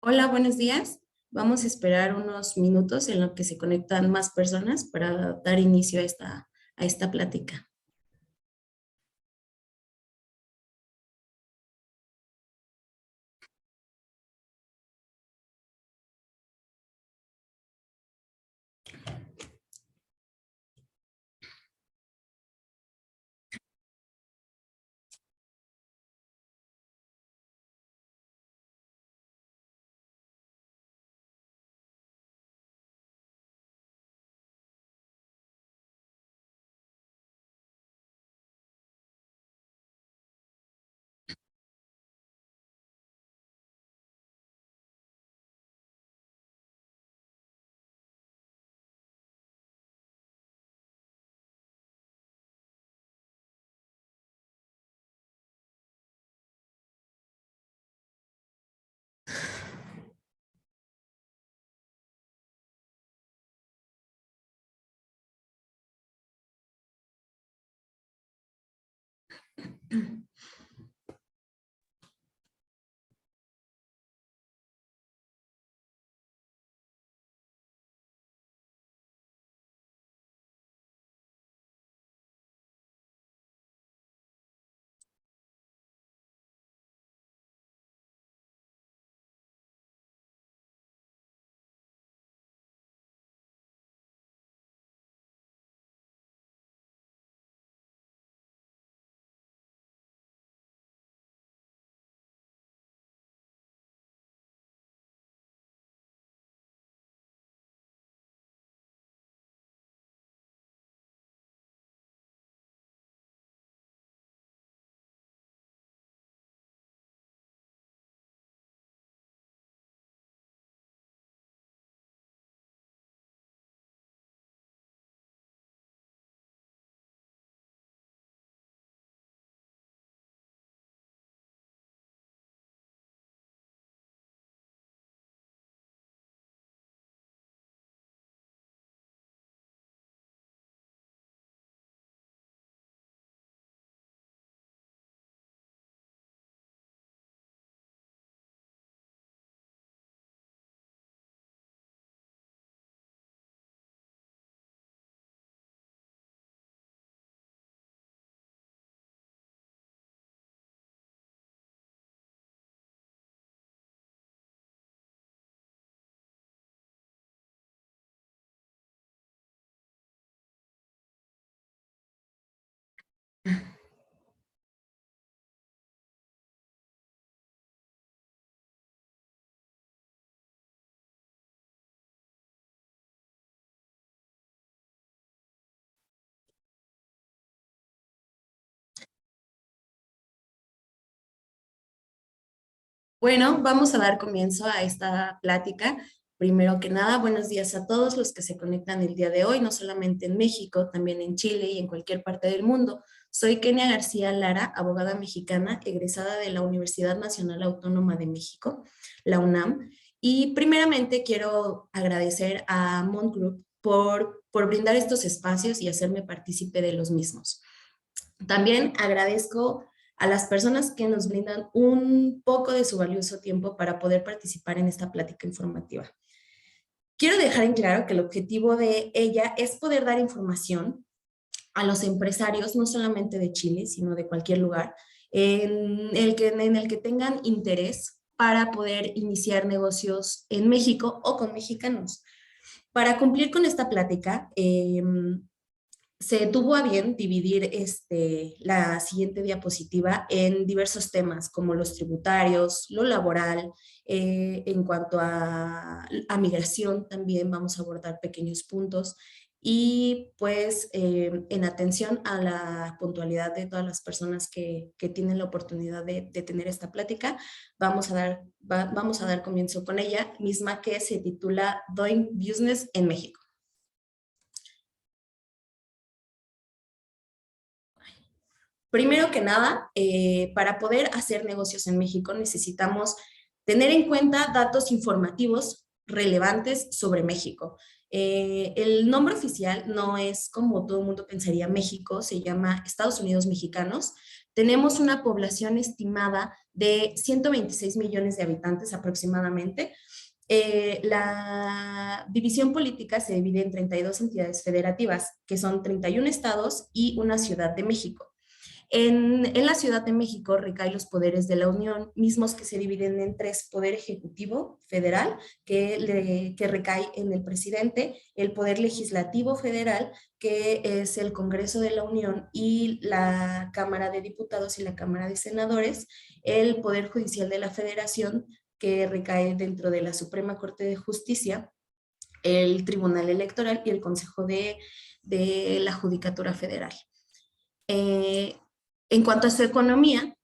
Hola, buenos días. Vamos a esperar unos minutos en lo que se conectan más personas para dar inicio a esta plática. Bueno, vamos a dar comienzo a esta plática. Primero que nada, buenos días a todos los que se conectan el día de hoy, no solamente en México, también en Chile y en cualquier parte del mundo. Soy Kenia García Lara, abogada mexicana, egresada de la Universidad Nacional Autónoma de México, la UNAM. Y primeramente quiero agradecer a Mont Group por brindar estos espacios y hacerme partícipe de los mismos. También agradezco a las personas que nos brindan un poco de su valioso tiempo para poder participar en esta plática informativa. Quiero dejar en claro que el objetivo de ella es poder dar información a los empresarios, no solamente de Chile, sino de cualquier lugar, en el que tengan interés para poder iniciar negocios en México o con mexicanos. Para cumplir con esta plática, se tuvo a bien dividir la siguiente diapositiva en diversos temas, como los tributarios, lo laboral, en cuanto a migración también vamos a abordar pequeños puntos y pues en atención a la puntualidad de todas las personas que tienen la oportunidad de tener esta plática, vamos a dar comienzo con ella, misma que se titula Doing Business en México. Primero que nada, para poder hacer negocios en México necesitamos tener en cuenta datos informativos relevantes sobre México. El nombre oficial no es como todo el mundo pensaría México, se llama Estados Unidos Mexicanos, Tenemos una población estimada de 126 millones de habitantes aproximadamente. La división política se divide en 32 entidades federativas, que son 31 estados y una Ciudad de México. En la Ciudad de México recaen los poderes de la Unión, mismos que se dividen en tres: poder ejecutivo federal, que recae en el presidente; el poder legislativo federal, que es el Congreso de la Unión, y la Cámara de Diputados y la Cámara de Senadores; el poder judicial de la Federación, que recae dentro de la Suprema Corte de Justicia, el Tribunal Electoral y el Consejo de la Judicatura Federal. Eh, en cuanto a su economía,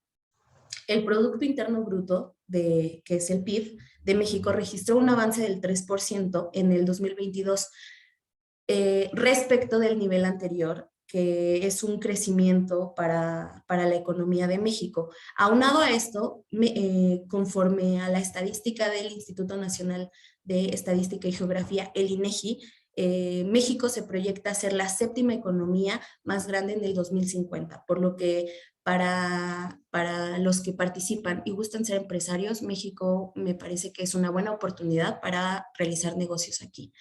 el Producto Interno Bruto, que es el PIB, de México registró un avance del 3% en el 2022 respecto del nivel anterior, que es un crecimiento para la economía de México. Aunado a esto, conforme a la estadística del Instituto Nacional de Estadística y Geografía, el INEGI, México se proyecta ser la séptima economía más grande en el 2050, por lo que para los que participan y gustan ser empresarios, México me parece que es una buena oportunidad para realizar negocios aquí.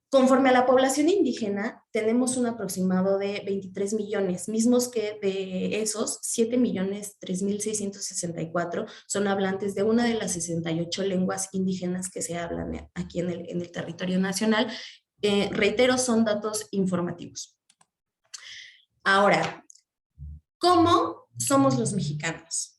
Conforme a la población indígena, tenemos un aproximado de 23 millones, mismos que de esos 7.003.664 son hablantes de una de las 68 lenguas indígenas que se hablan aquí en el territorio nacional. Reitero, son datos informativos. Ahora, ¿cómo somos los mexicanos?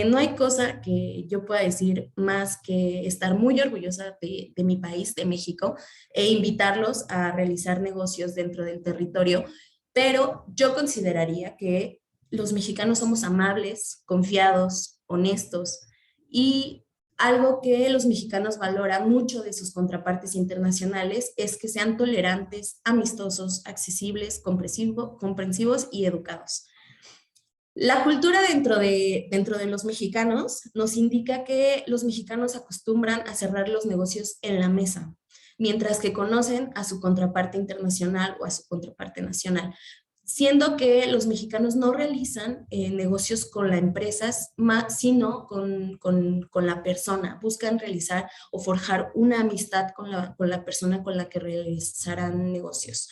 No hay cosa que yo pueda decir más que estar muy orgullosa de mi país, de México, e invitarlos a realizar negocios dentro del territorio, pero yo consideraría que los mexicanos somos amables, confiados, honestos, y algo que los mexicanos valoran mucho de sus contrapartes internacionales es que sean tolerantes, amistosos, accesibles, comprensivos y educados. La cultura dentro de los mexicanos nos indica que los mexicanos acostumbran a cerrar los negocios en la mesa, mientras que conocen a su contraparte internacional o a su contraparte nacional, siendo que los mexicanos no realizan negocios con la empresa, sino con la persona. Buscan realizar o forjar una amistad con la persona con la que realizarán negocios.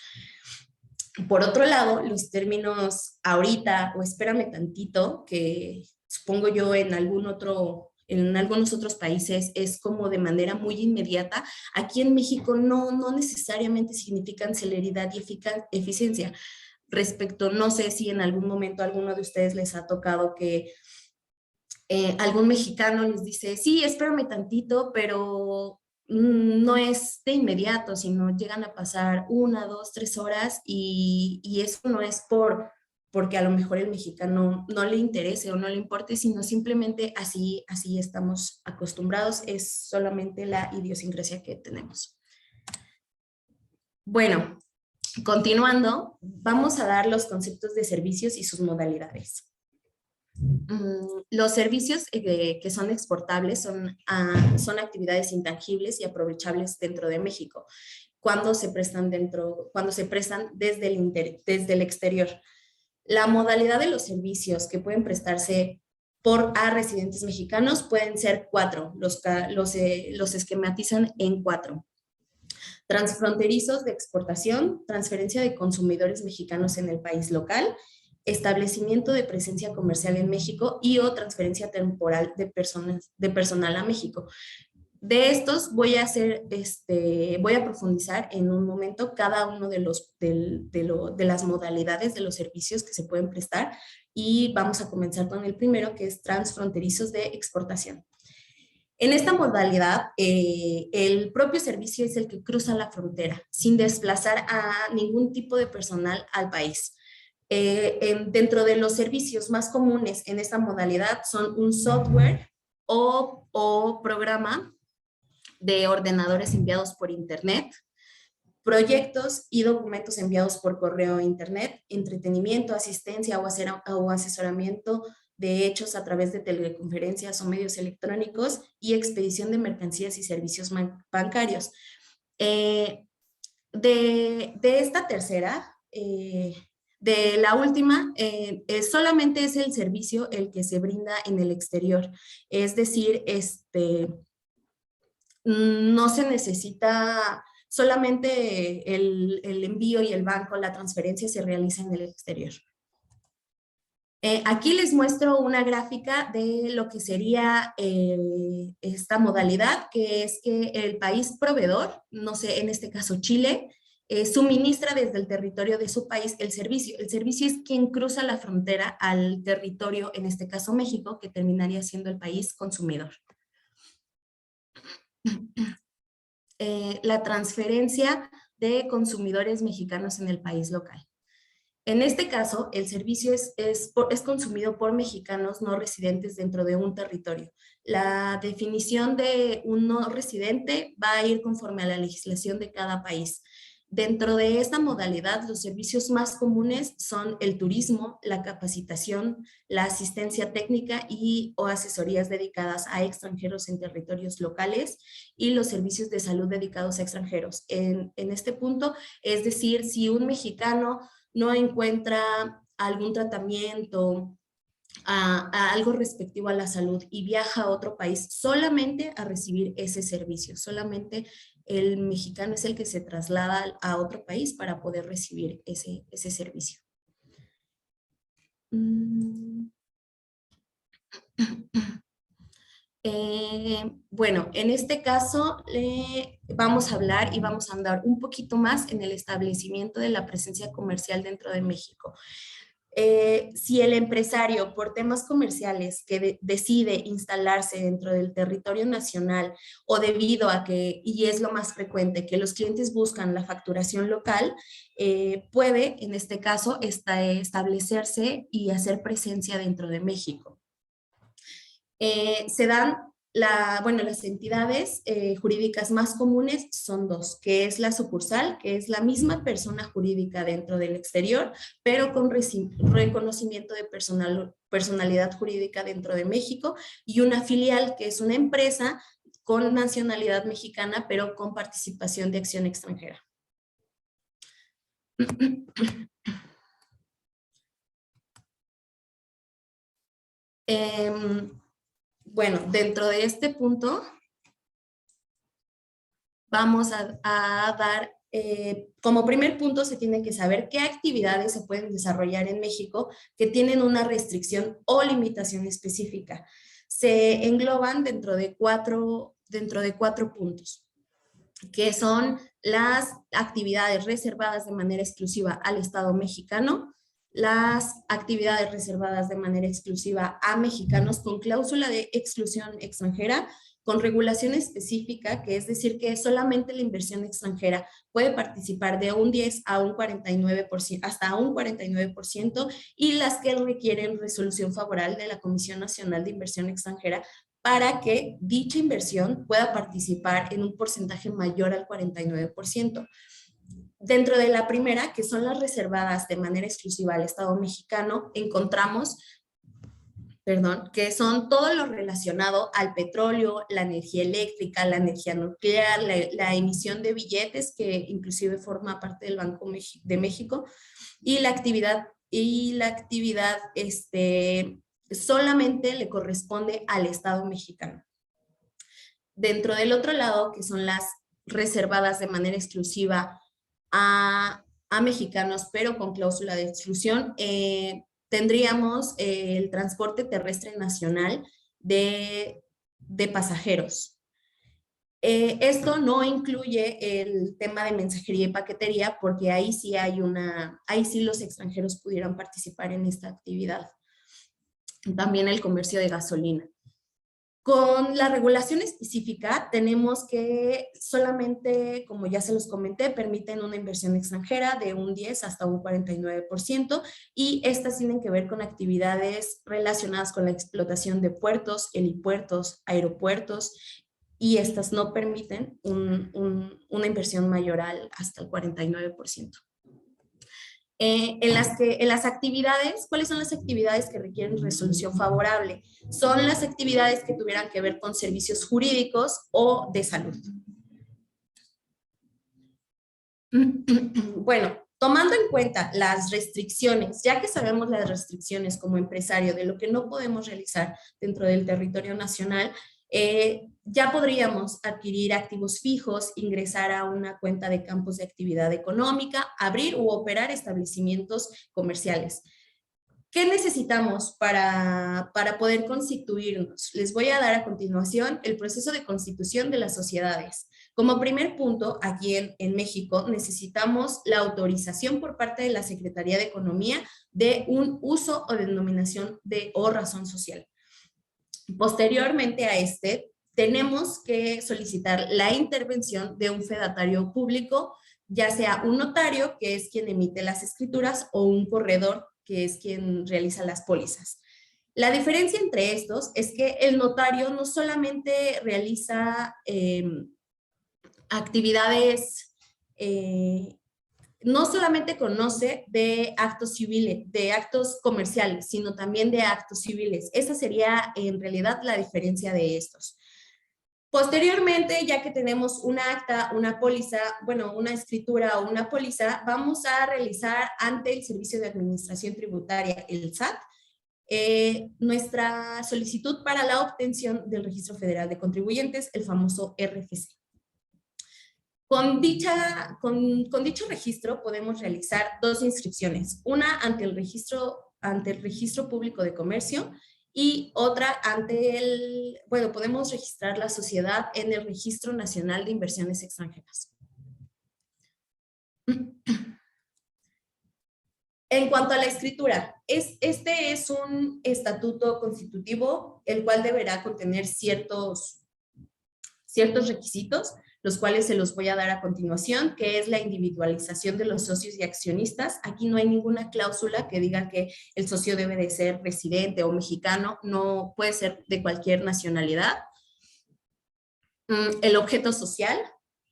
Por otro lado, los términos ahorita o espérame tantito, que supongo yo en algunos otros países es como de manera muy inmediata, aquí en México no necesariamente significan celeridad y eficiencia. Respecto, no sé si en algún momento a alguno de ustedes les ha tocado que algún mexicano les dice, sí, espérame tantito, pero no es de inmediato, sino llegan a pasar 1, 2, 3 horas, y eso no es porque a lo mejor el mexicano no le interese o no le importe, sino simplemente así estamos acostumbrados, es solamente la idiosincrasia que tenemos. Bueno, continuando, vamos a dar los conceptos de servicios y sus modalidades. Los servicios que son exportables son actividades intangibles y aprovechables dentro de México, cuando se prestan desde el exterior. La modalidad de los servicios que pueden prestarse a residentes mexicanos pueden ser 4, los esquematizan en 4. Transfronterizos de exportación, transferencia de consumidores mexicanos en el país local, establecimiento de presencia comercial en México o transferencia temporal de personal a México. De estos voy a profundizar en un momento cada uno de las modalidades de los servicios que se pueden prestar, y vamos a comenzar con el primero, que es transfronterizos de exportación. En esta modalidad, el propio servicio es el que cruza la frontera sin desplazar a ningún tipo de personal al país. Dentro de los servicios más comunes en esta modalidad son un software o programa de ordenadores enviados por internet, proyectos y documentos enviados por correo e internet, entretenimiento, asistencia o asesoramiento de hechos a través de teleconferencias o medios electrónicos, y expedición de mercancías y servicios bancarios. De esta tercera De la última, solamente es el servicio el que se brinda en el exterior. Es decir, no se necesita solamente el envío y el banco, la transferencia se realiza en el exterior. Aquí les muestro una gráfica de lo que sería esta modalidad, que es que el país proveedor, no sé, en este caso Chile, suministra desde el territorio de su país el servicio. El servicio es quien cruza la frontera al territorio, en este caso México, que terminaría siendo el país consumidor. La transferencia de consumidores mexicanos en el país local. En este caso, el servicio es consumido por mexicanos no residentes dentro de un territorio. La definición de un no residente va a ir conforme a la legislación de cada país. Dentro de esta modalidad, los servicios más comunes son el turismo, la capacitación, la asistencia técnica y o asesorías dedicadas a extranjeros en territorios locales y los servicios de salud dedicados a extranjeros. En este punto, es decir, si un mexicano no encuentra algún tratamiento, a algo respectivo a la salud y viaja a otro país solamente a recibir ese servicio. Solamente el mexicano es el que se traslada a otro país para poder recibir ese servicio. Bueno, en este caso vamos a hablar y vamos a andar un poquito más en el establecimiento de la presencia comercial dentro de México. Si el empresario por temas comerciales que decide instalarse dentro del territorio nacional o debido a que, y es lo más frecuente, que los clientes buscan la facturación local, puede en este caso establecerse y hacer presencia dentro de México. Se dan las entidades jurídicas más comunes son dos, que es la sucursal, que es la misma persona jurídica dentro del exterior, pero con reconocimiento de personalidad jurídica dentro de México, y una filial, que es una empresa con nacionalidad mexicana, pero con participación de acción extranjera. Bueno, dentro de este punto vamos a dar, como primer punto se tiene que saber qué actividades se pueden desarrollar en México que tienen una restricción o limitación específica. Se engloban dentro de cuatro puntos, que son las actividades reservadas de manera exclusiva al Estado mexicano, las actividades reservadas de manera exclusiva a mexicanos con cláusula de exclusión extranjera, con regulación específica, que es decir que solamente la inversión extranjera puede participar de un 10 a un 49%, hasta un 49%, y las que requieren resolución favorable de la Comisión Nacional de Inversión Extranjera para que dicha inversión pueda participar en un porcentaje mayor al 49%. Dentro de la primera, que son las reservadas de manera exclusiva al Estado mexicano, encontramos, que son todo lo relacionado al petróleo, la energía eléctrica, la energía nuclear, la emisión de billetes, que inclusive forma parte del Banco de México, y la actividad solamente le corresponde al Estado mexicano. Dentro del otro lado, que son las reservadas de manera exclusiva a mexicanos, pero con cláusula de exclusión, tendríamos el transporte terrestre nacional de pasajeros. Esto no incluye el tema de mensajería y paquetería, porque ahí sí los extranjeros pudieran participar en esta actividad. También el comercio de gasolina. Con la regulación específica tenemos que solamente, como ya se los comenté, permiten una inversión extranjera de un 10 hasta un 49%, y estas tienen que ver con actividades relacionadas con la explotación de puertos, helipuertos, aeropuertos, y estas no permiten una inversión mayor hasta el 49%. En las actividades, ¿cuáles son las actividades que requieren resolución favorable? Son las actividades que tuvieran que ver con servicios jurídicos o de salud. Bueno, Tomando en cuenta las restricciones, ya que sabemos las restricciones como empresario de lo que no podemos realizar dentro del territorio nacional, ya podríamos adquirir activos fijos, ingresar a una cuenta de campos de actividad económica, abrir u operar establecimientos comerciales. ¿Qué necesitamos para poder constituirnos? Les voy a dar a continuación el proceso de constitución de las sociedades. Como primer punto, aquí en México necesitamos la autorización por parte de la Secretaría de Economía de un uso o denominación o razón social. Posteriormente a tenemos que solicitar la intervención de un fedatario público, ya sea un notario, que es quien emite las escrituras, o un corredor, que es quien realiza las pólizas. La diferencia entre estos es que el notario no solamente realiza actividades, no solamente conoce de actos civiles, de actos comerciales, sino también de actos civiles. Esa sería en realidad la diferencia de estos. Posteriormente, ya que tenemos un acta, una póliza, bueno, una escritura o una póliza, vamos a realizar ante el Servicio de Administración Tributaria, el SAT, nuestra solicitud para la obtención del Registro Federal de Contribuyentes, el famoso RFC. Con dicho registro podemos realizar dos inscripciones, una ante el registro público de comercio y otra podemos registrar la sociedad en el Registro Nacional de Inversiones Extranjeras. En cuanto a la escritura, este es un estatuto constitutivo, el cual deberá contener ciertos requisitos, los cuales se los voy a dar a continuación, que es la individualización de los socios y accionistas. Aquí no hay ninguna cláusula que diga que el socio debe de ser residente o mexicano, no puede ser de cualquier nacionalidad. El objeto social,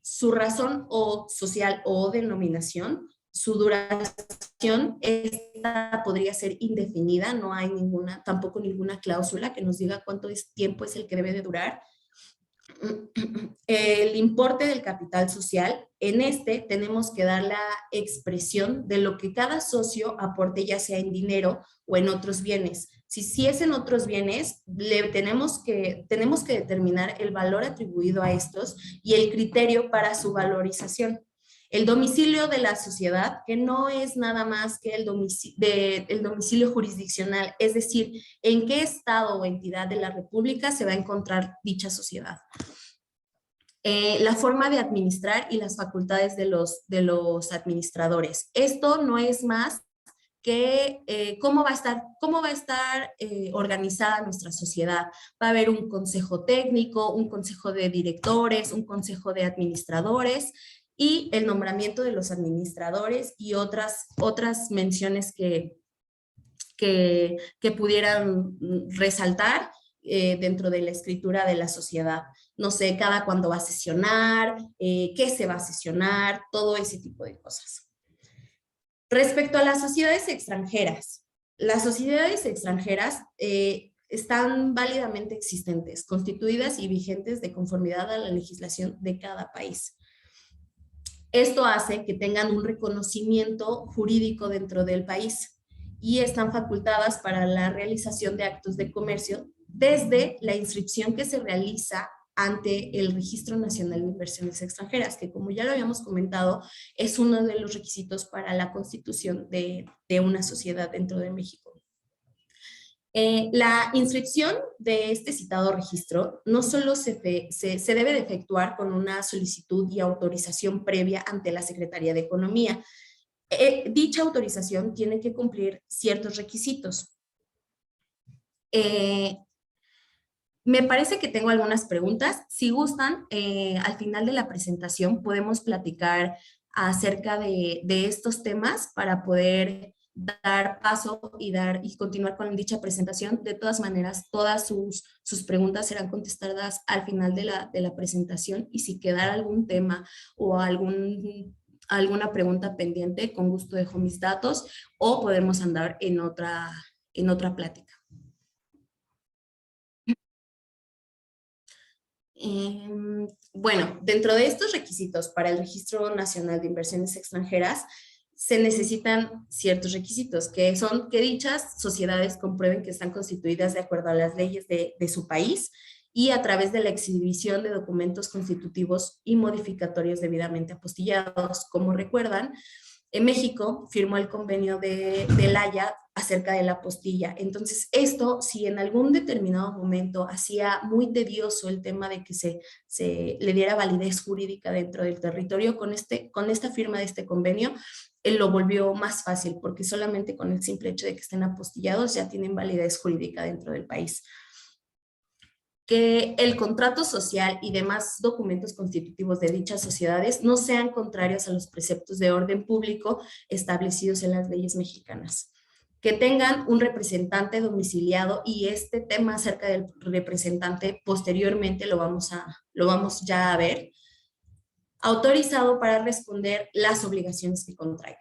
su razón social o denominación, su duración, esta podría ser indefinida, no hay tampoco ninguna cláusula que nos diga cuánto tiempo es el que debe de durar. El importe del capital social, tenemos que dar la expresión de lo que cada socio aporte, ya sea en dinero o en otros bienes. Si es en otros bienes, tenemos que determinar el valor atribuido a estos y el criterio para su valorización. El domicilio de la sociedad, que no es nada más que el domicilio jurisdiccional, es decir, en qué estado o entidad de la República se va a encontrar dicha sociedad. La forma de administrar y las facultades de los administradores. Esto no es más que cómo va a estar organizada nuestra sociedad. Va a haber un consejo técnico, un consejo de directores, un consejo de administradores y el nombramiento de los administradores y otras menciones que pudieran resaltar dentro de la escritura de la sociedad. No sé, cada cuándo va a sesionar, qué se va a sesionar, todo ese tipo de cosas. Respecto a las sociedades extranjeras están válidamente existentes, constituidas y vigentes de conformidad a la legislación de cada país. Esto hace que tengan un reconocimiento jurídico dentro del país y están facultadas para la realización de actos de comercio desde la inscripción que se realiza ante el Registro Nacional de Inversiones Extranjeras, que como ya lo habíamos comentado, es uno de los requisitos para la constitución de una sociedad dentro de México. La inscripción de este citado registro no solo se debe de efectuar con una solicitud y autorización previa ante la Secretaría de Economía. Dicha autorización tiene que cumplir ciertos requisitos. Me parece que tengo algunas preguntas. Si gustan, al final de la presentación podemos platicar acerca de estos temas para poder dar paso y continuar con dicha presentación. De todas maneras, todas sus preguntas serán contestadas al final de la presentación, y si quedara algún tema o alguna pregunta pendiente, con gusto dejo mis datos o podemos andar en otra plática. Bueno, dentro de estos requisitos para el Registro Nacional de Inversiones Extranjeras, se necesitan ciertos requisitos, que son que dichas sociedades comprueben que están constituidas de acuerdo a las leyes de su país y a través de la exhibición de documentos constitutivos y modificatorios debidamente apostillados. Como recuerdan, en México firmó el convenio de La Haya acerca de la apostilla. Entonces, esto, si en algún determinado momento hacía muy tedioso el tema de que se le diera validez jurídica dentro del territorio, con esta firma de este convenio, él lo volvió más fácil, porque solamente con el simple hecho de que estén apostillados ya tienen validez jurídica dentro del país. Que el contrato social y demás documentos constitutivos de dichas sociedades no sean contrarios a los preceptos de orden público establecidos en las leyes mexicanas. Que tengan un representante domiciliado, y este tema acerca del representante posteriormente lo vamos ya a ver, autorizado para responder las obligaciones que contraigan.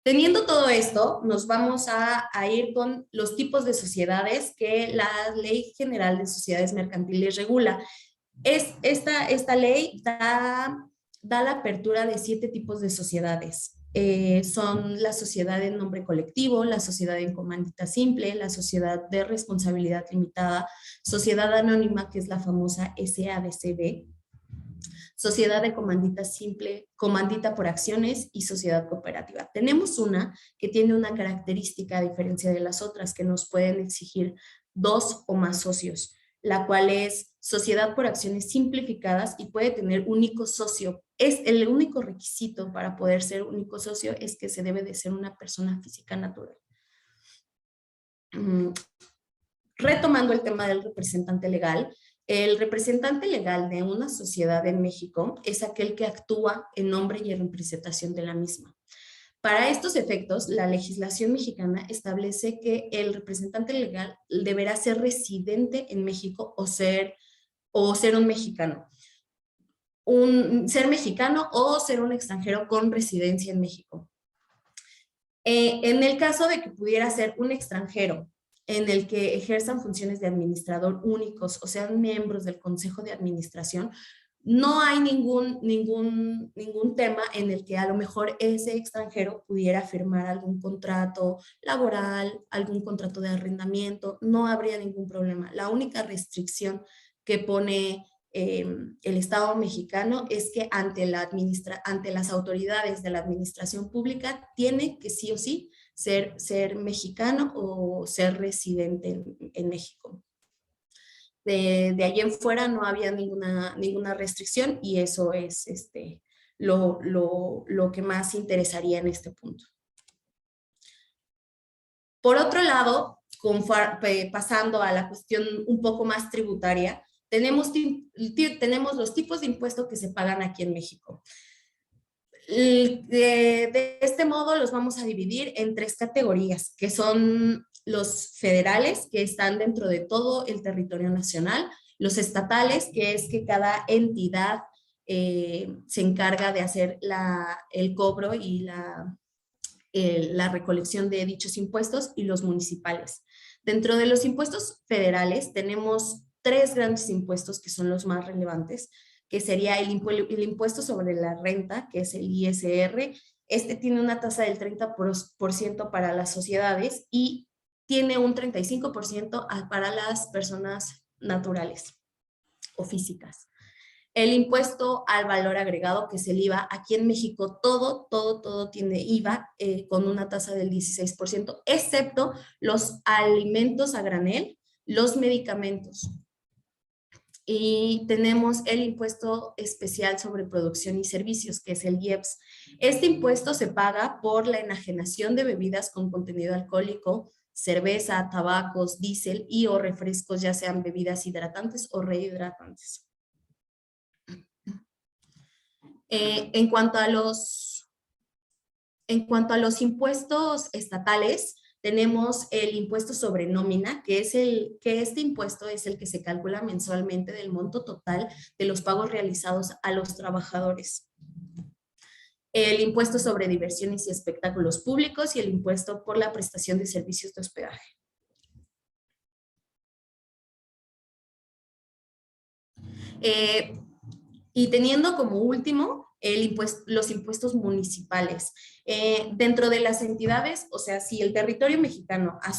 Teniendo todo esto, nos vamos a ir con los tipos de sociedades que la Ley General de Sociedades Mercantiles regula. Esta ley da la apertura de 7 tipos de sociedades. Son la sociedad en nombre colectivo, la sociedad en comandita simple, la sociedad de responsabilidad limitada, sociedad anónima, que es la famosa SADCB, sociedad de comandita simple, comandita por acciones y sociedad cooperativa. Tenemos una que tiene una característica a diferencia de las otras, que nos pueden exigir 2 o más socios, la cual es sociedad por acciones simplificadas y puede tener único socio. Es el único requisito para poder ser único socio es que se debe de ser una persona física natural. Retomando el tema del representante legal, el representante legal de una sociedad en México es aquel que actúa en nombre y en representación de la misma. Para estos efectos, la legislación mexicana establece que el representante legal deberá ser residente en México o ser un mexicano. Ser mexicano o ser un extranjero con residencia en México. En el caso de que pudiera ser un extranjero en el que ejerzan funciones de administrador únicos o sean miembros del consejo de administración, no hay ningún tema en el que a lo mejor ese extranjero pudiera firmar algún contrato laboral, algún contrato de arrendamiento, no habría ningún problema. La única restricción que pone el Estado mexicano es que ante las autoridades de la administración pública tiene que sí o sí ser mexicano o ser residente en México. De allí en fuera no había ninguna restricción, y eso es lo que más interesaría en este punto. Por otro lado, pasando a la cuestión un poco más tributaria, tenemos los tipos de impuestos que se pagan aquí en México. De este modo los vamos a dividir en 3 categorías, que son los federales, que están dentro de todo el territorio nacional, los estatales, que es que cada entidad se encarga de hacer el cobro y la recolección de dichos impuestos, y los municipales. Dentro de los impuestos federales tenemos 3 grandes impuestos que son los más relevantes, que sería el impuesto sobre la renta, que es el ISR. Este tiene una tasa del 30% para las sociedades y tiene un 35% para las personas naturales o físicas. El impuesto al valor agregado, que es el IVA, aquí en México todo tiene IVA con una tasa del 16%, excepto los alimentos a granel, los medicamentos. Y tenemos el impuesto especial sobre producción y servicios, que es el IEPS. Este impuesto se paga por la enajenación de bebidas con contenido alcohólico, cerveza, tabacos, diésel y o refrescos, ya sean bebidas hidratantes o rehidratantes. En cuanto a los impuestos estatales, tenemos el impuesto sobre nómina, que este impuesto es el que se calcula mensualmente del monto total de los pagos realizados a los trabajadores. El impuesto sobre diversiones y espectáculos públicos y el impuesto por la prestación de servicios de hospedaje. Y teniendo como último los impuestos municipales. Dentro de las entidades, o sea, si el territorio mexicano a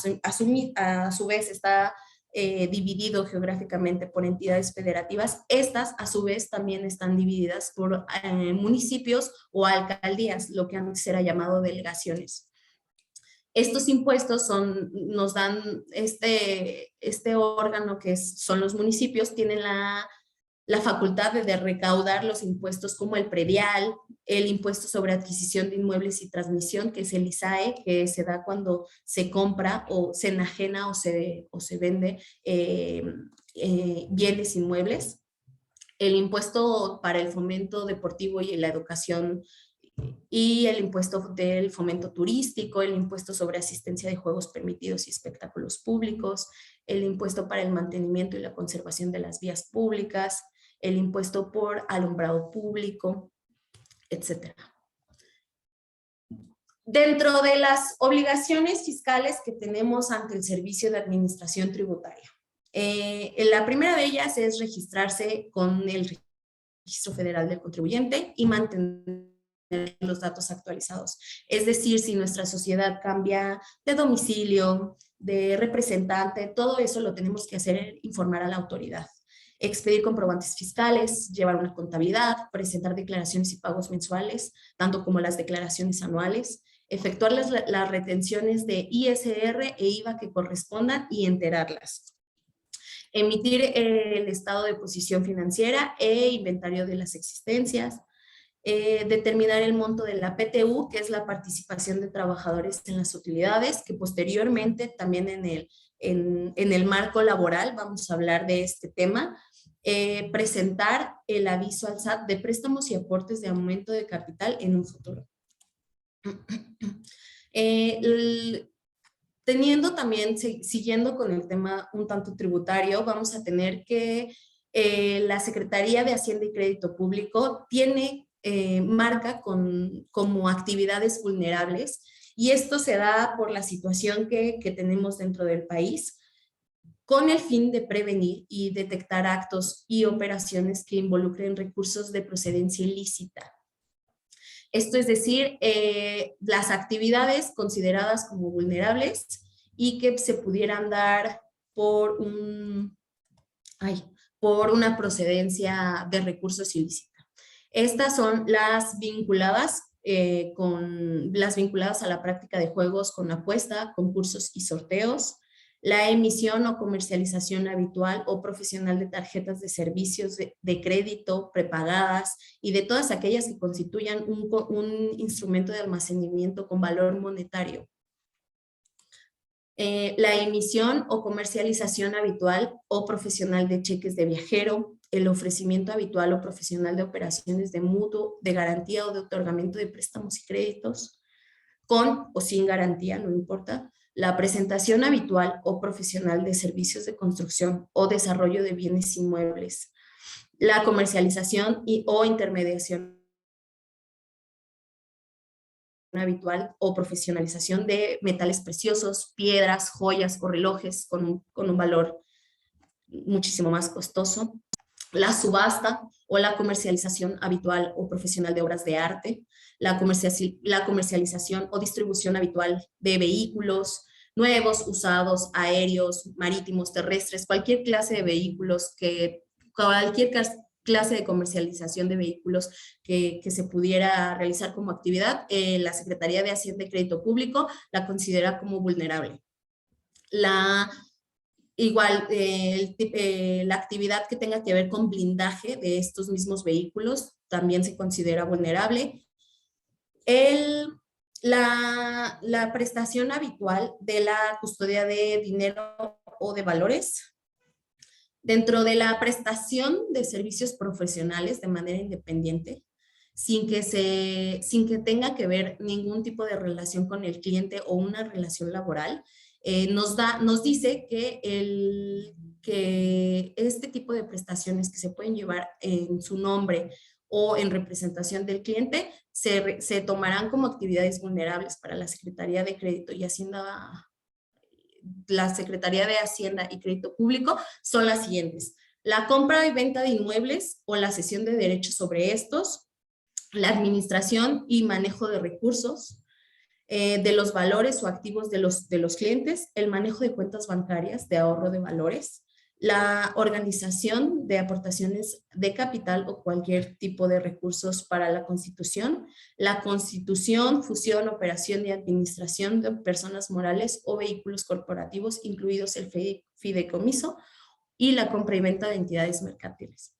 su vez está dividido geográficamente por entidades federativas, estas a su vez también están divididas por municipios o alcaldías, lo que antes era llamado delegaciones. Estos impuestos nos dan este órgano que son los municipios, tienen la facultad de recaudar los impuestos como el predial, el impuesto sobre adquisición de inmuebles y transmisión, que es el ISAE, que se da cuando se compra o se enajena o se vende bienes inmuebles, el impuesto para el fomento deportivo y la educación y el impuesto del fomento turístico, el impuesto sobre asistencia de juegos permitidos y espectáculos públicos, el impuesto para el mantenimiento y la conservación de las vías públicas, el impuesto por alumbrado público, etc. Dentro de las obligaciones fiscales que tenemos ante el Servicio de Administración Tributaria, la primera de ellas es registrarse con el Registro Federal del Contribuyente y mantener los datos actualizados. Es decir, si nuestra sociedad cambia de domicilio, de representante, todo eso lo tenemos que hacer, informar a la autoridad. Expedir comprobantes fiscales, llevar una contabilidad, presentar declaraciones y pagos mensuales, tanto como las declaraciones anuales, efectuar las retenciones de ISR e IVA que correspondan y enterarlas. Emitir el estado de posición financiera e inventario de las existencias, determinar el monto de la PTU, que es la participación de trabajadores en las utilidades, que posteriormente también en el marco laboral vamos a hablar de este tema, presentar el aviso al SAT de préstamos y aportes de aumento de capital en un futuro. Teniendo también, siguiendo con el tema un tanto tributario, vamos a tener que la Secretaría de Hacienda y Crédito Público marca como actividades vulnerables, y esto se da por la situación que tenemos dentro del país, con el fin de prevenir y detectar actos y operaciones que involucren recursos de procedencia ilícita. Esto es decir, las actividades consideradas como vulnerables y que se pudieran dar por una procedencia de recursos ilícita. Estas son las vinculadas a la práctica de juegos con apuesta, concursos y sorteos, la emisión o comercialización habitual o profesional de tarjetas de servicios de crédito prepagadas y de todas aquellas que constituyan un instrumento de almacenamiento con valor monetario. La emisión o comercialización habitual o profesional de cheques de viajero, el ofrecimiento habitual o profesional de operaciones de mutuo, de garantía o de otorgamiento de préstamos y créditos, con o sin garantía, no importa, la presentación habitual o profesional de servicios de construcción o desarrollo de bienes inmuebles, la comercialización o intermediación habitual o profesionalización de metales preciosos, piedras, joyas o relojes con un valor muchísimo más costoso, la subasta o la comercialización habitual o profesional de obras de arte, la comercialización o distribución habitual de vehículos nuevos, usados, aéreos, marítimos, terrestres, cualquier clase de vehículos, cualquier clase de comercialización de vehículos que se pudiera realizar como actividad, la Secretaría de Hacienda y Crédito Público la considera como vulnerable. La actividad que tenga que ver con blindaje de estos mismos vehículos también se considera vulnerable. La prestación habitual de la custodia de dinero o de valores. Dentro de la prestación de servicios profesionales de manera independiente, sin que tenga que ver ningún tipo de relación con el cliente o una relación laboral, nos dice que este tipo de prestaciones que se pueden llevar en su nombre o en representación del cliente se tomarán como actividades vulnerables para la Secretaría de Crédito y Hacienda. La Secretaría de Hacienda y Crédito Público son las siguientes: la compra y venta de inmuebles o la cesión de derechos sobre estos, la administración y manejo de recursos, de los valores o activos de los clientes, el manejo de cuentas bancarias de ahorro de valores, la organización de aportaciones de capital o cualquier tipo de recursos para la constitución, fusión, operación y administración de personas morales o vehículos corporativos, incluidos el fideicomiso, y la compra y venta de entidades mercantiles.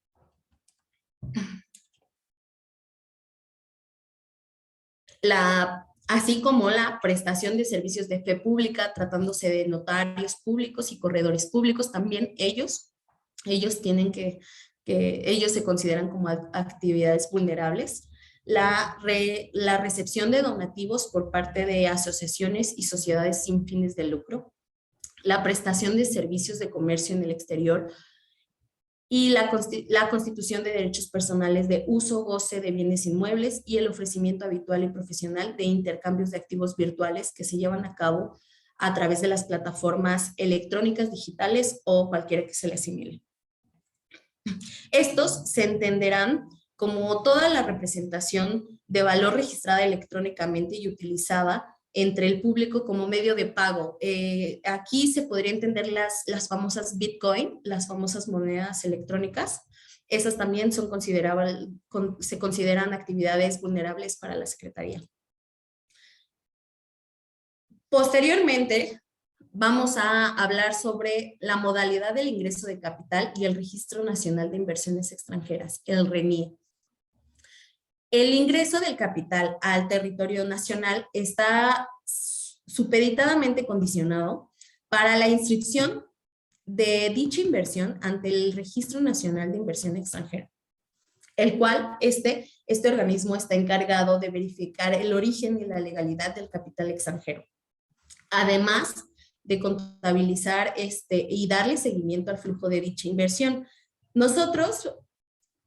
Así como la prestación de servicios de fe pública, tratándose de notarios públicos y corredores públicos, también ellos tienen ellos se consideran como actividades vulnerables. La recepción de donativos por parte de asociaciones y sociedades sin fines de lucro, la prestación de servicios de comercio en el exterior, y la constitución de derechos personales de uso, goce de bienes inmuebles y el ofrecimiento habitual y profesional de intercambios de activos virtuales que se llevan a cabo a través de las plataformas electrónicas, digitales o cualquiera que se le asimile. Estos se entenderán como toda la representación de valor registrada electrónicamente y utilizada entre el público como medio de pago. Aquí se podría entender las famosas Bitcoin, las famosas monedas electrónicas. Esas también se consideran actividades vulnerables para la Secretaría. Posteriormente, vamos a hablar sobre la modalidad del ingreso de capital y el Registro Nacional de Inversiones Extranjeras, el RENIE. El ingreso del capital al territorio nacional está supeditadamente condicionado para la inscripción de dicha inversión ante el Registro Nacional de Inversión Extranjera, el cual este organismo está encargado de verificar el origen y la legalidad del capital extranjero, además de contabilizar y darle seguimiento al flujo de dicha inversión. Nosotros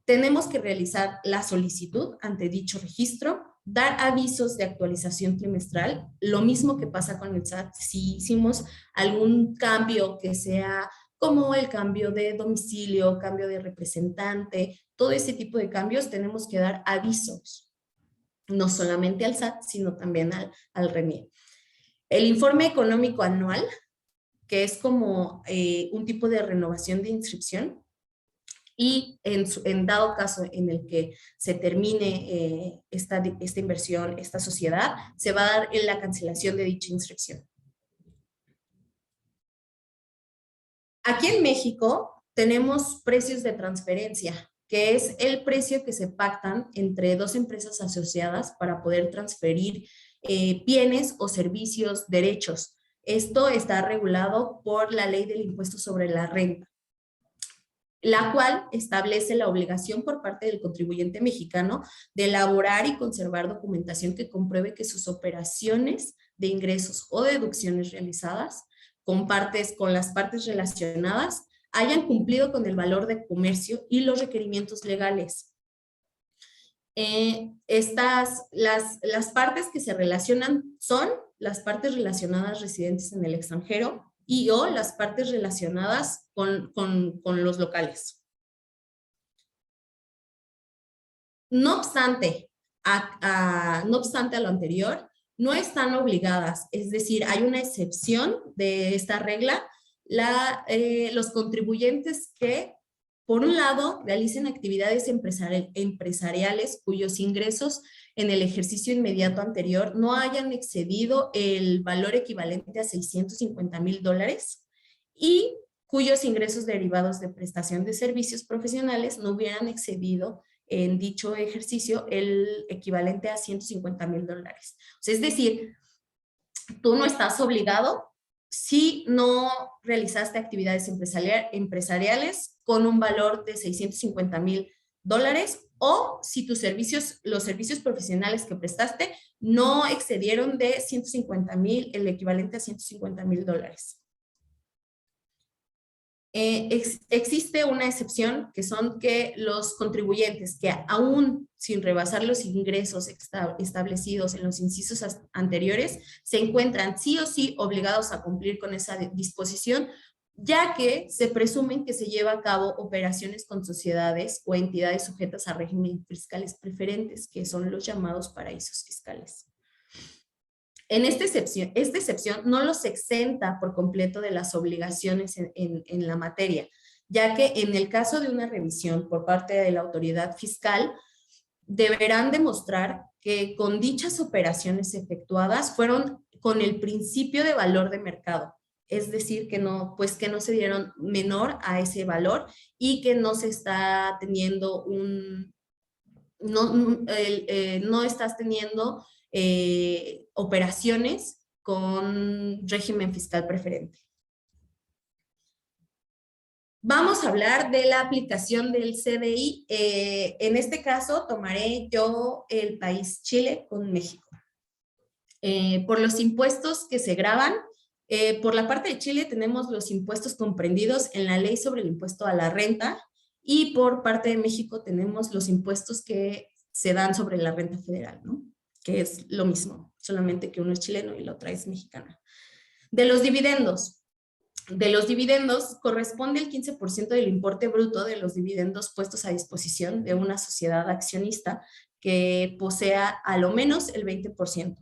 tenemos que realizar la solicitud ante dicho registro, dar avisos de actualización trimestral, lo mismo que pasa con el SAT. Si hicimos algún cambio que sea como el cambio de domicilio, cambio de representante, todo ese tipo de cambios, tenemos que dar avisos, no solamente al SAT, sino también al RENIE. El informe económico anual, que es como un tipo de renovación de inscripción, y en dado caso en el que se termine esta inversión, esta sociedad, se va a dar en la cancelación de dicha inscripción. Aquí en México tenemos precios de transferencia, que es el precio que se pactan entre dos empresas asociadas para poder transferir bienes o servicios, derechos. Esto está regulado por la Ley del Impuesto sobre la Renta, la cual establece la obligación por parte del contribuyente mexicano de elaborar y conservar documentación que compruebe que sus operaciones de ingresos o deducciones realizadas con las partes relacionadas hayan cumplido con el valor de comercio y los requerimientos legales. Las partes que se relacionan son las partes relacionadas residentes en el extranjero o las partes relacionadas con los locales. No obstante a lo anterior, no están obligadas, es decir, hay una excepción de esta regla, los contribuyentes que, por un lado, realicen actividades empresariales cuyos ingresos en el ejercicio inmediato anterior no hayan excedido el valor equivalente a $650,000 y cuyos ingresos derivados de prestación de servicios profesionales no hubieran excedido en dicho ejercicio el equivalente a $150,000. O sea, es decir, tú no estás obligado si no realizaste actividades empresariales con un valor de $650,000 o si los servicios profesionales que prestaste no excedieron de 150,000, el equivalente a $150,000. Existe una excepción que son que los contribuyentes que aún sin rebasar los ingresos establecidos en los incisos anteriores se encuentran sí o sí obligados a cumplir con esa disposición, ya que se presumen que se lleva a cabo operaciones con sociedades o entidades sujetas a regímenes fiscales preferentes, que son los llamados paraísos fiscales. En esta excepción no los exenta por completo de las obligaciones en la materia, ya que en el caso de una revisión por parte de la autoridad fiscal, deberán demostrar que con dichas operaciones efectuadas fueron con el principio de valor de mercado, es decir, que no se dieron menor a ese valor y que no se está teniendo no estás teniendo operaciones con régimen fiscal preferente. Vamos a hablar de la aplicación del CDI. En este caso, tomaré yo el país Chile con México. Por los impuestos que se graban, por la parte de Chile tenemos los impuestos comprendidos en la ley sobre el impuesto a la renta y por parte de México tenemos los impuestos que se dan sobre la renta federal, ¿no? Que es lo mismo, solamente que uno es chileno y la otra es mexicana. De los dividendos corresponde el 15% del importe bruto de los dividendos puestos a disposición de una sociedad accionista que posea a lo menos el 20%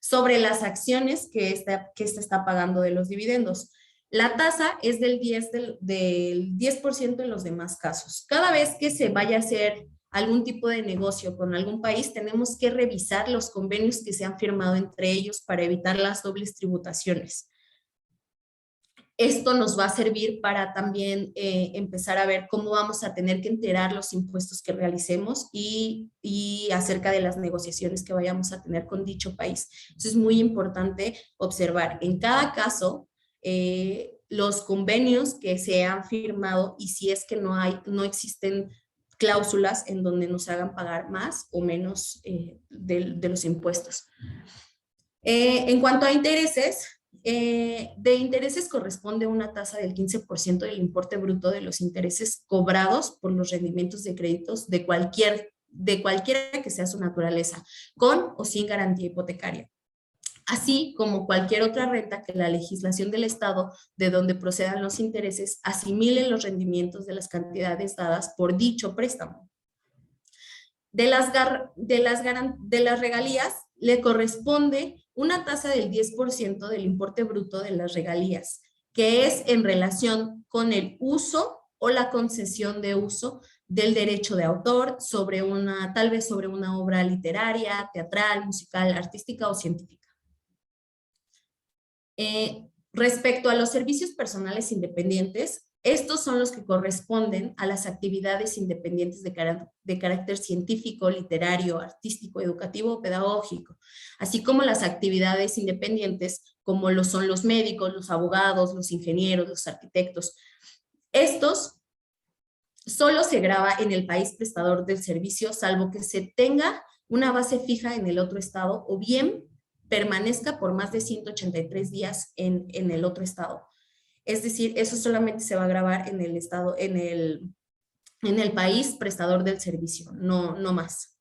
sobre las acciones que ésta está pagando de los dividendos. La tasa es del 10% en los demás casos. Cada vez que se vaya a hacer algún tipo de negocio con algún país, tenemos que revisar los convenios que se han firmado entre ellos para evitar las dobles tributaciones. Esto nos va a servir para también empezar a ver cómo vamos a tener que enterar los impuestos que realicemos y acerca de las negociaciones que vayamos a tener con dicho país. Entonces es muy importante observar en cada caso los convenios que se han firmado y si es que no existen cláusulas en donde nos hagan pagar más o menos de los impuestos. En cuanto a intereses, de intereses corresponde una tasa del 15% del importe bruto de los intereses cobrados por los rendimientos de créditos de cualquiera que sea su naturaleza, con o sin garantía hipotecaria, así como cualquier otra renta que la legislación del Estado de donde procedan los intereses asimile los rendimientos de las cantidades dadas por dicho préstamo. De las regalías le corresponde una tasa del 10% del importe bruto de las regalías, que es en relación con el uso o la concesión de uso del derecho de autor tal vez sobre una obra literaria, teatral, musical, artística o científica. Respecto a los servicios personales independientes, estos son los que corresponden a las actividades independientes de carácter científico, literario, artístico, educativo o pedagógico, así como las actividades independientes como lo son los médicos, los abogados, los ingenieros, los arquitectos. Estos solo se grava en el país prestador del servicio, salvo que se tenga una base fija en el otro estado o bien permanezca por más de 183 días en el otro estado. Es decir, eso solamente se va a grabar en el estado, en el país prestador del servicio, no más.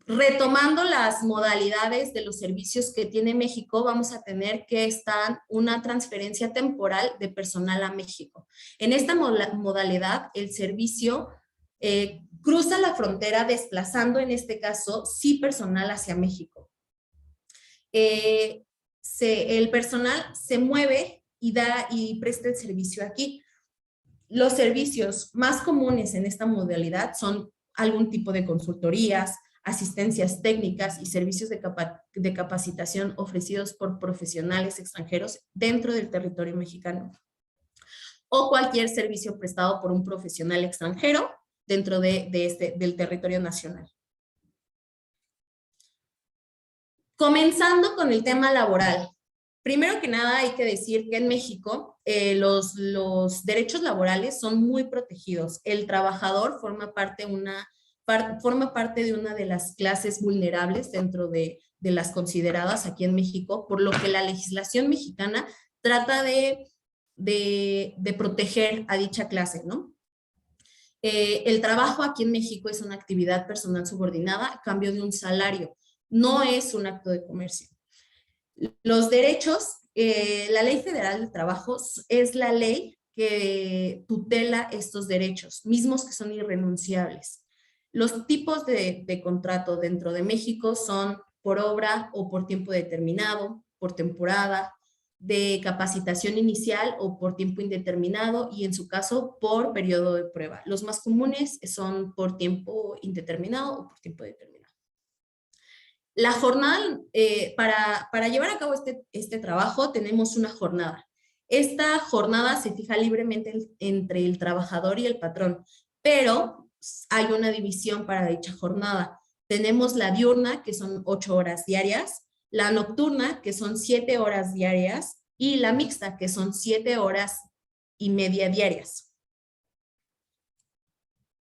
Retomando las modalidades de los servicios que tiene México, vamos a tener que estar una transferencia temporal de personal a México. En esta modalidad, el servicio cruza la frontera desplazando, en este caso, sí personal hacia México. El personal se mueve y presta el servicio aquí. Los servicios más comunes en esta modalidad son algún tipo de consultorías, asistencias técnicas y servicios de capacitación ofrecidos por profesionales extranjeros dentro del territorio mexicano. O cualquier servicio prestado por un profesional extranjero dentro del territorio nacional. Comenzando con el tema laboral. Primero que nada hay que decir que en México los derechos laborales son muy protegidos. El trabajador forma parte de una de las clases vulnerables dentro de las consideradas aquí en México, por lo que la legislación mexicana trata de proteger a dicha clase, ¿no? El trabajo aquí en México es una actividad personal subordinada a cambio de un salario. No es un acto de comercio. Los derechos la Ley Federal del Trabajo es la ley que tutela estos derechos, mismos que son irrenunciables. Los tipos de contrato dentro de México son por obra o por tiempo determinado, por temporada, de capacitación inicial o por tiempo indeterminado y en su caso por periodo de prueba. Los más comunes son por tiempo indeterminado o por tiempo determinado. La jornada, para llevar a cabo este trabajo tenemos una jornada. Esta jornada se fija libremente entre el trabajador y el patrón, pero hay una división para dicha jornada. Tenemos la diurna, que son 8 horas diarias, la nocturna, que son 7 horas diarias, y la mixta, que son 7 horas y media diarias.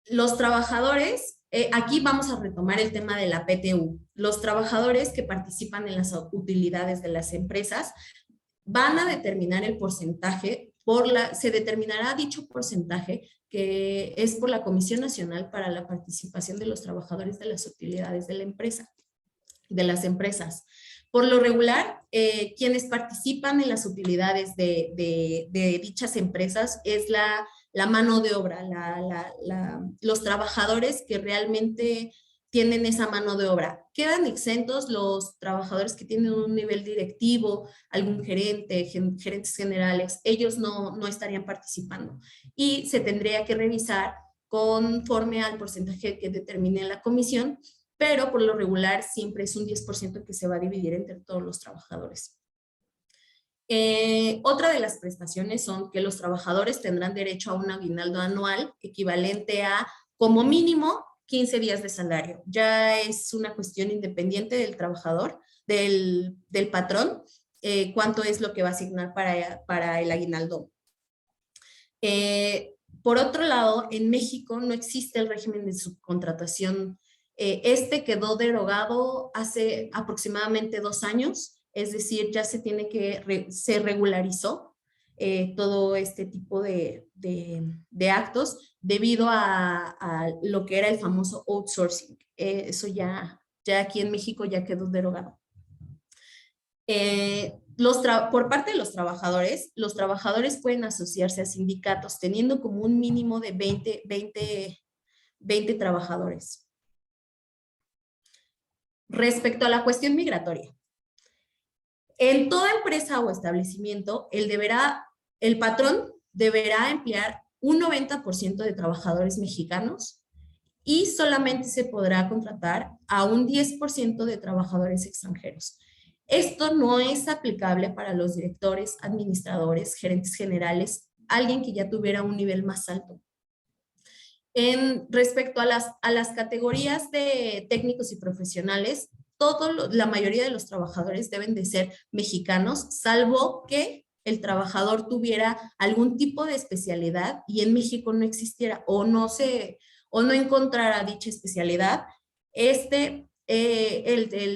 Los trabajadores, aquí vamos a retomar el tema de la PTU. Los trabajadores que participan en las utilidades de las empresas van a determinar el porcentaje, se determinará dicho porcentaje que es por la Comisión Nacional para la Participación de los Trabajadores de las Utilidades de la empresa, de las empresas. Por lo regular, quienes participan en las utilidades de dichas empresas es la mano de obra, los trabajadores que realmente tienen esa mano de obra. Quedan exentos los trabajadores que tienen un nivel directivo, algún gerente, gerentes generales, ellos no estarían participando. Y se tendría que revisar conforme al porcentaje que determine la comisión, pero por lo regular siempre es un 10% que se va a dividir entre todos los trabajadores. Otra de las prestaciones son que los trabajadores tendrán derecho a un aguinaldo anual equivalente a, como mínimo, 15 días de salario. Ya es una cuestión independiente del trabajador, del patrón, cuánto es lo que va a asignar para el aguinaldo. Por otro lado, en México no existe el régimen de subcontratación. Este quedó derogado hace aproximadamente 2 años, es decir, ya se regularizó todo este tipo de actos debido a lo que era el famoso outsourcing. Eso ya aquí en México ya quedó derogado. Por parte de los trabajadores pueden asociarse a sindicatos teniendo como un mínimo de 20 trabajadores. Respecto a la cuestión migratoria, en toda empresa o establecimiento, el patrón deberá emplear un 90% de trabajadores mexicanos y solamente se podrá contratar a un 10% de trabajadores extranjeros. Esto no es aplicable para los directores, administradores, gerentes generales, alguien que ya tuviera un nivel más alto. Respecto a las categorías de técnicos y profesionales, la mayoría de los trabajadores deben de ser mexicanos, salvo que el trabajador tuviera algún tipo de especialidad y en México no existiera o no encontrara dicha especialidad, el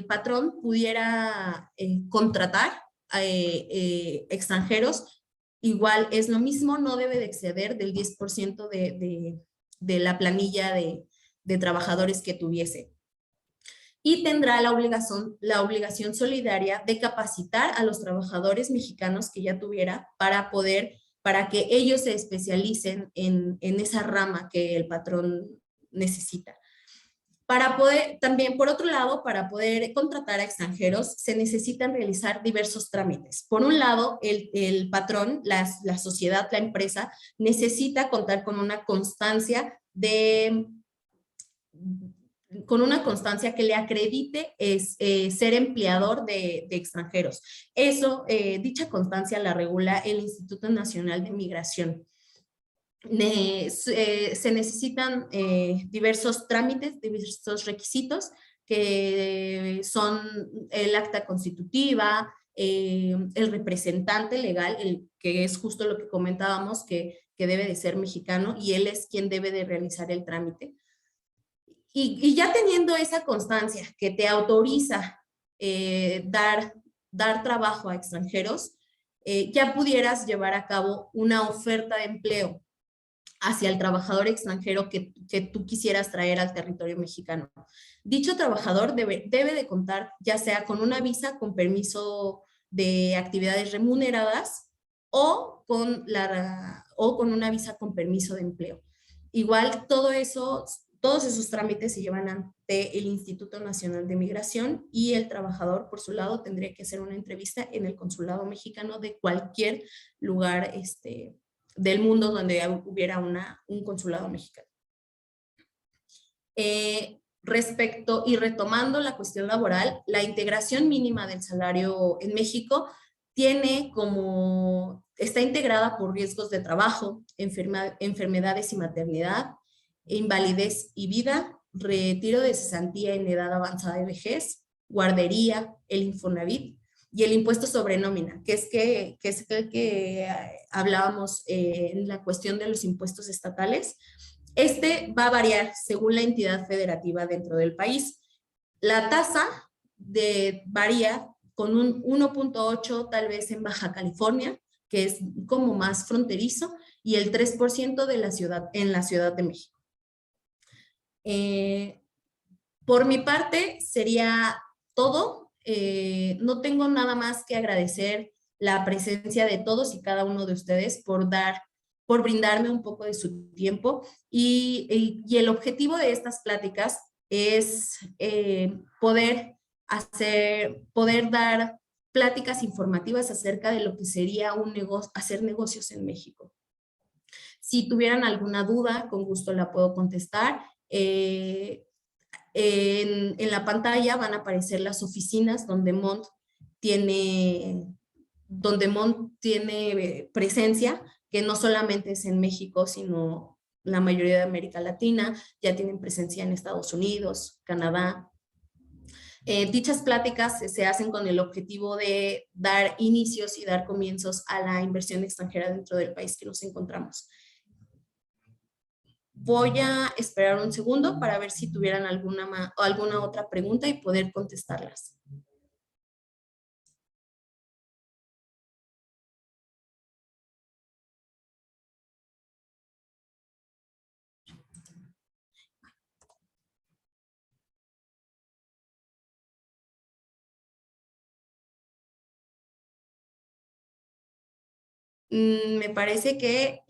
patrón pudiera contratar extranjeros. Igual es lo mismo, no debe de exceder del 10% de la planilla de trabajadores que tuviese. Y tendrá la obligación solidaria de capacitar a los trabajadores mexicanos que ya tuviera para que ellos se especialicen en esa rama que el patrón necesita. También, por otro lado, para poder contratar a extranjeros, se necesitan realizar diversos trámites. Por un lado, el patrón, la sociedad, la empresa, necesita contar con una constancia que le acredite ser empleador de extranjeros. Dicha constancia la regula el Instituto Nacional de Migración. Se necesitan diversos trámites, diversos requisitos que son el acta constitutiva, el representante legal, que es justo lo que comentábamos, que debe de ser mexicano y él es quien debe de realizar el trámite. Y ya teniendo esa constancia que te autoriza dar trabajo a extranjeros, ya pudieras llevar a cabo una oferta de empleo hacia el trabajador extranjero que tú quisieras traer al territorio mexicano. Dicho trabajador debe de contar ya sea con una visa con permiso de actividades remuneradas o o con una visa con permiso de empleo. Igual todos esos trámites se llevan ante el Instituto Nacional de Migración y el trabajador, por su lado, tendría que hacer una entrevista en el consulado mexicano de cualquier lugar del mundo donde hubiera un consulado mexicano. Respecto y retomando la cuestión laboral, la integración mínima del salario en México está integrada por riesgos de trabajo, enfermedades y maternidad, invalidez y vida, retiro de cesantía en edad avanzada y vejez, guardería, el Infonavit y el impuesto sobre nómina, que es el que hablábamos en la cuestión de los impuestos estatales. Este va a variar según la entidad federativa dentro del país. La tasa varía con un 1.8 tal vez en Baja California, que es como más fronterizo, y el 3% en la Ciudad de México. Por mi parte sería todo. No tengo nada más que agradecer la presencia de todos y cada uno de ustedes por brindarme un poco de su tiempo y el objetivo de estas pláticas es poder dar pláticas informativas acerca de lo que sería hacer negocios en México. Si tuvieran alguna duda, con gusto la puedo contestar. En la pantalla van a aparecer las oficinas donde tiene presencia, que no solamente es en México, sino la mayoría de América Latina, ya tienen presencia en Estados Unidos, Canadá. Dichas pláticas se hacen con el objetivo de dar inicios y dar comienzos a la inversión extranjera dentro del país que nos encontramos. Voy a esperar un segundo para ver si tuvieran alguna otra pregunta y poder contestarlas. Me parece que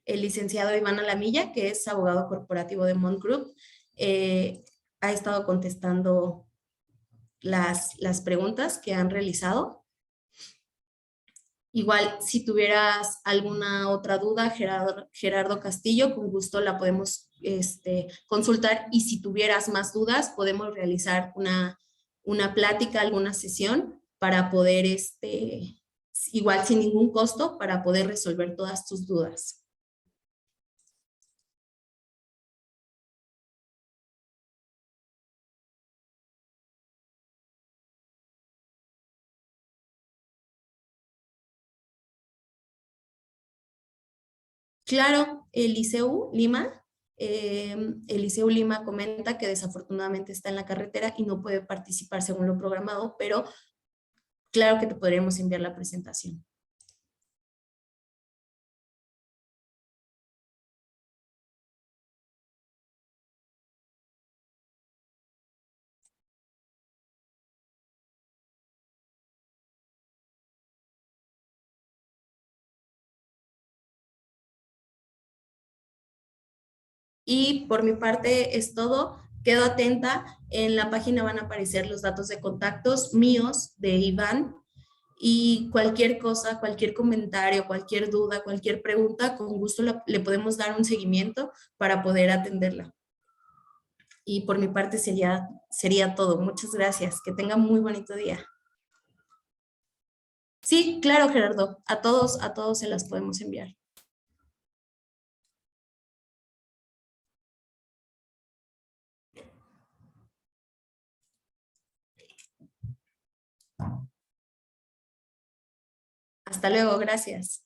el licenciado Iván Alamilla, que es abogado corporativo de Mont Group, ha estado contestando las preguntas que han realizado. Igual, si tuvieras alguna otra duda, Gerardo Castillo, con gusto la podemos consultar, y si tuvieras más dudas, podemos realizar una plática, alguna sesión para poder, igual sin ningún costo, para poder resolver todas tus dudas. Claro, el Liceu Lima comenta que desafortunadamente está en la carretera y no puede participar según lo programado, pero claro que te podríamos enviar la presentación. Y por mi parte es todo. Quedo atenta. En la página van a aparecer los datos de contactos míos, de Iván, y cualquier cosa, cualquier comentario, cualquier duda, cualquier pregunta, con gusto le podemos dar un seguimiento para poder atenderla. Y por mi parte sería todo. Muchas gracias. Que tenga muy bonito día. Sí, claro, Gerardo. A todos se las podemos enviar. Hasta luego, gracias.